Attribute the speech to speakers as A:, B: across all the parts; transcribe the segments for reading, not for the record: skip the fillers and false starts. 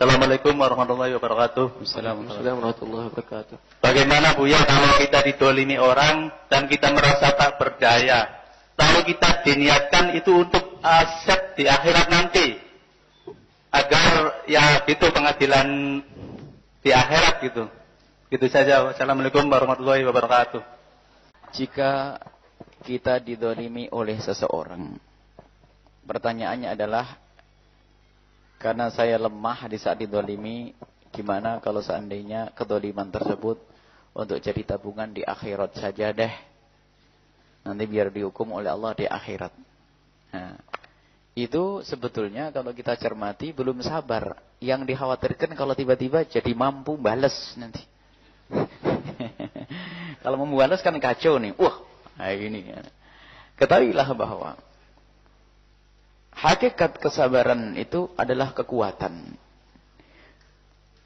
A: Assalamualaikum warahmatullahi wabarakatuh.
B: Assalamualaikum warahmatullahi wabarakatuh.
A: Bagaimana Buya kalau kita didolimi orang dan kita merasa tak berdaya, lalu kita diniatkan itu untuk aset di akhirat nanti, agar ya gitu pengadilan di akhirat gitu. Gitu saja. Wassalamualaikum warahmatullahi wabarakatuh.
B: Jika kita didolimi oleh seseorang, pertanyaannya adalah, karena saya lemah di saat didolimi, gimana kalau seandainya kedoliman tersebut untuk jadi tabungan di akhirat saja deh. Nanti biar dihukum oleh Allah di akhirat. Nah, itu sebetulnya kalau kita cermati belum sabar. Yang dikhawatirkan kalau tiba-tiba jadi mampu balas nanti. Kalau mau balas kan kacau nih. Wah, kayak gini. Ketahuilah bahwa hakikat kesabaran itu adalah kekuatan.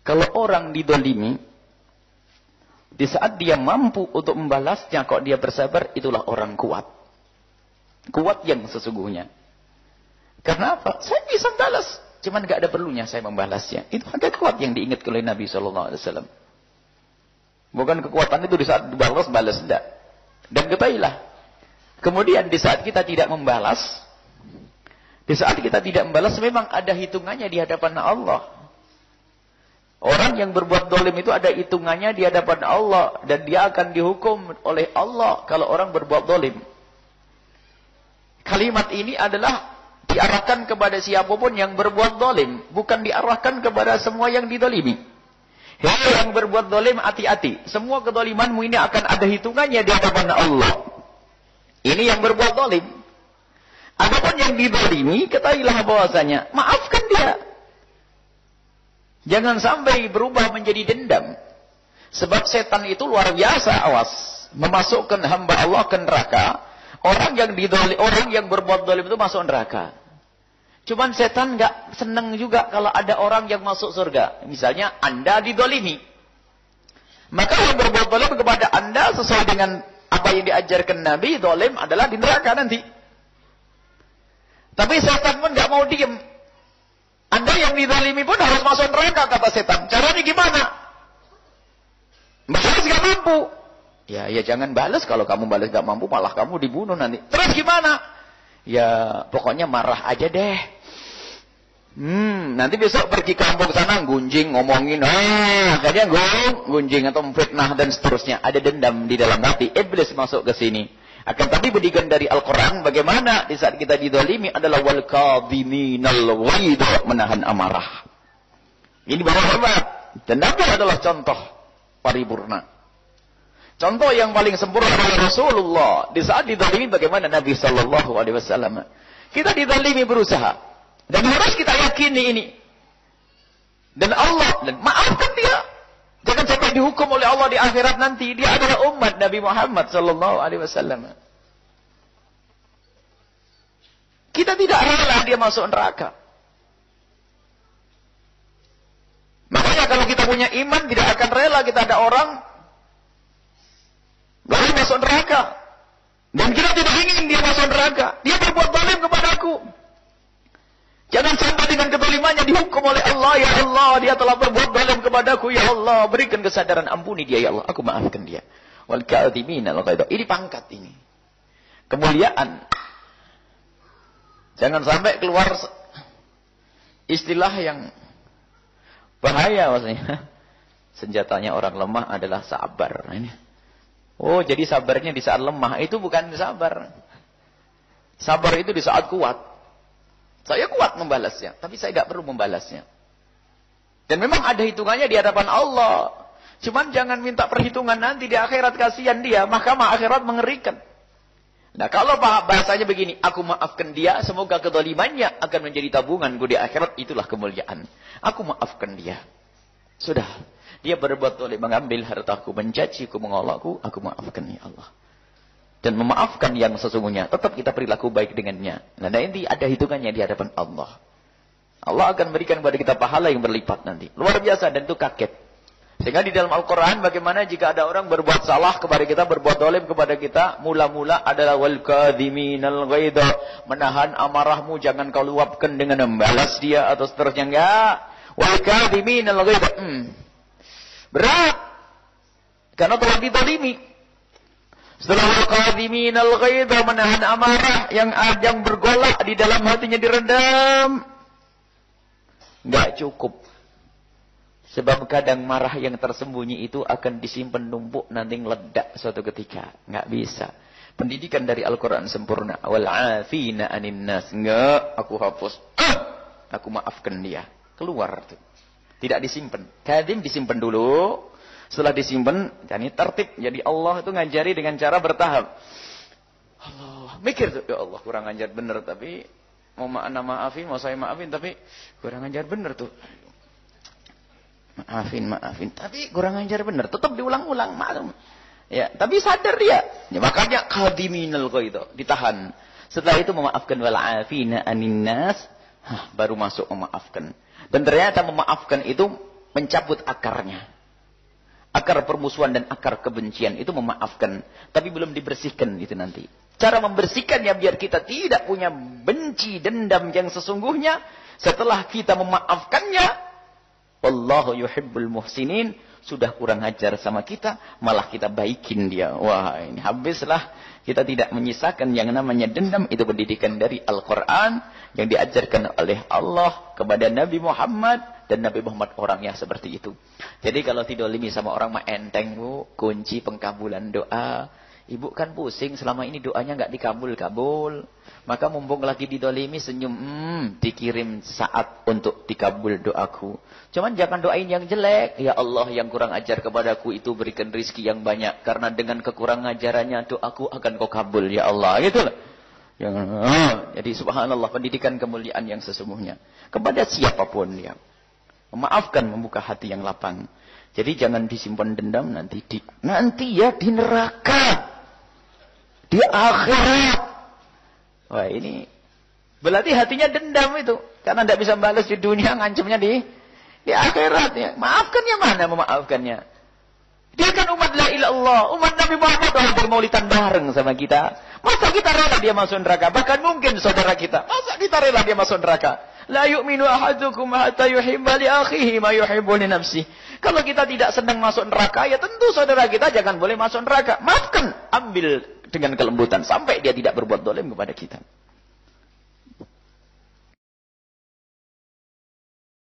B: Kalau orang didolimi, di saat dia mampu untuk membalasnya, kok dia bersabar, itulah orang kuat. Kuat yang sesungguhnya. Karena apa? Saya bisa balas, cuman gak ada perlunya saya membalasnya. Itu hakikat kuat yang diingat oleh Nabi SAW. Bukan kekuatan itu di saat dibalas, balas tidak. Dan ketahuilah, kemudian di saat kita tidak membalas, memang ada hitungannya di hadapan Allah. Orang yang berbuat dolim itu ada hitungannya di hadapan Allah. Dan dia akan dihukum oleh Allah kalau orang berbuat dolim. Kalimat ini adalah diarahkan kepada siapapun yang berbuat dolim. Bukan diarahkan kepada semua yang didolimi. Hei yang berbuat dolim, hati-hati. Semua kedolimanmu ini akan ada hitungannya di hadapan Allah. Ini yang berbuat dolim. Adapun yang didolimi, ketahuilah bahwasanya maafkan dia. Jangan sampai berubah menjadi dendam. Sebab setan itu luar biasa, awas. Memasukkan hamba Allah ke neraka. Orang yang berbuat dolim itu masuk neraka. Cuman setan gak senang juga kalau ada orang yang masuk surga. Misalnya Anda didolimi. Maka yang berbuat dolim kepada Anda sesuai dengan apa yang diajarkan Nabi, dolim adalah di neraka nanti. Tapi setan pun gak mau diem. Anda yang dizalimi pun harus masuk neraka, kata setan. Caranya gimana? Balas gak mampu. Ya jangan balas. Kalau kamu balas gak mampu, malah kamu dibunuh nanti. Terus gimana? Ya pokoknya marah aja deh. Nanti besok pergi kampung sana, gunjing, ngomongin. Akhirnya gunjing atau fitnah dan seterusnya. Ada dendam di dalam hati. Iblis masuk ke sini. Akan tapi pendidikan dari Al-Quran, bagaimana di saat kita didolimi adalah wal kadhiminal ghaidha, menahan amarah. Ini baru hebat. Dan Nabi adalah contoh paripurna. Contoh yang paling sempurna adalah Rasulullah. Di saat didolimi bagaimana Nabi SAW. Kita didolimi berusaha. Dan harus kita yakini ini. Dan Allah, dan maafkan dia. Jangan sampai dihukum oleh Allah di akhirat nanti. Dia adalah umat Nabi Muhammad SAW. Kita tidak rela dia masuk neraka. Makanya kalau kita punya iman, tidak akan rela kita ada orang boleh masuk neraka. Dan kita tidak ingin dia masuk neraka. Dia berbuat zalim kepadaku. Jangan sampai dengan kedolimannya dihukum oleh Allah. Ya Allah, dia telah berbuat zalim kepadaku. Ya Allah, berikan kesadaran, ampuni dia. Ya Allah, aku maafkan dia. Wal kadhiminal ghaidha. Ini pangkat ini. Kemuliaan. Jangan sampai keluar istilah yang bahaya maksudnya. Senjatanya orang lemah adalah sabar. Ini. Oh, jadi sabarnya di saat lemah. Itu bukan sabar. Sabar itu di saat kuat. Saya kuat membalasnya, tapi saya tidak perlu membalasnya. Dan memang ada hitungannya di hadapan Allah. Cuman jangan minta perhitungan nanti di akhirat, kasihan dia. Mahkamah akhirat mengerikan. Nah kalau bahasanya begini, aku maafkan dia, semoga kedolimannya akan menjadi tabunganku di akhirat, itulah kemuliaan. Aku maafkan dia. Sudah, dia berbuat dolim, mengambil hartaku, mencaciku, mengolokku, aku maafkan ya Allah. Dan memaafkan yang sesungguhnya. Tetap kita perilaku baik dengannya. Nah nanti ada hitungannya di hadapan Allah. Allah akan berikan kepada kita pahala yang berlipat nanti. Luar biasa, dan itu kaget. Sehingga di dalam Al-Quran bagaimana jika ada orang berbuat salah kepada kita, berbuat dolim kepada kita, mula-mula adalah wal kadhiminal ghaidha, menahan amarahmu, jangan kau luapkan dengan membalas dia atau seterusnya. Enggak. Wal kadhiminal ghaidha. Berat. Karena telah dizalimi. Setelah wal kadhiminal ghaidha, menahan amarah yang bergolak di dalam hatinya diredam. Enggak cukup. Sebab kadang marah yang tersembunyi itu akan disimpan numpuk nanti meledak suatu ketika. Enggak bisa. Pendidikan dari Al-Quran sempurna. Wal 'afina 'anin nas. Enggak, aku hapus. Aku maafkan dia. Keluar tuh. Tidak disimpan. Kadhim disimpan dulu. Setelah disimpan, jadi tertib. Jadi Allah itu ngajari dengan cara bertahap. Allah, mikir tuh, ya Allah kurang ajar bener, tapi mau maafin, mau saya maafin, tapi kurang ajar bener tuh. Maafin, tapi kurang ajar bener. Tetap diulang-ulang, maklum. Ya, tapi sadar dia. Ya, makanya kadhiminal ghaidha, ditahan. Setelah itu memaafkan wal 'afina 'anin nas, baru masuk memaafkan. Dan ternyata memaafkan itu mencabut akarnya. Akar permusuhan dan akar kebencian itu memaafkan. Tapi belum dibersihkan itu nanti. Cara membersihkannya biar kita tidak punya benci, dendam yang sesungguhnya. Setelah kita memaafkannya. Wallahu yuhibbul muhsinin. Sudah kurang ajar sama kita. Malah kita baikin dia. Wah, ini habislah. Kita tidak menyisakan yang namanya dendam. Itu pendidikan dari Al-Quran. Yang diajarkan oleh Allah kepada Nabi Muhammad. Dan Nabi Muhammad orangnya seperti itu. Jadi kalau didolimi sama orang mah enteng, Bu. Kunci pengkabulan doa. Ibu kan pusing selama ini doanya nggak dikabul-kabul. Maka mumpung lagi didolimi senyum. Dikirim saat untuk dikabul doaku. Cuman jangan doain yang jelek. Ya Allah yang kurang ajar kepadaku itu berikan rizki yang banyak. Karena dengan kekurangan ajarannya doaku akan kau kabul. Ya Allah. Gitu lah. Jadi subhanallah pendidikan kemuliaan yang sesungguhnya. Kepada siapapun ya. Memaafkan, membuka hati yang lapang. Jadi jangan disimpan dendam nanti ya di neraka. Di akhirat. Wah ini. Berarti hatinya dendam itu. Karena tidak bisa balas di dunia, ngancamnya di akhirat ya. Maafkannya mana memaafkannya? Dia kan umat la ilallah. Umat Nabi Muhammad hampir maulidan bareng sama kita. Masa kita rela dia masuk neraka? Bahkan mungkin saudara kita. Masa kita rela dia masuk neraka? La yu'minu ahadukum hatta yuhibba li akhihi ma yuhibbu li nafsihi. Kalau kita tidak senang masuk neraka, ya tentu saudara kita jangan boleh masuk neraka. Maafkan, ambil dengan kelembutan sampai dia tidak berbuat zalim kepada kita.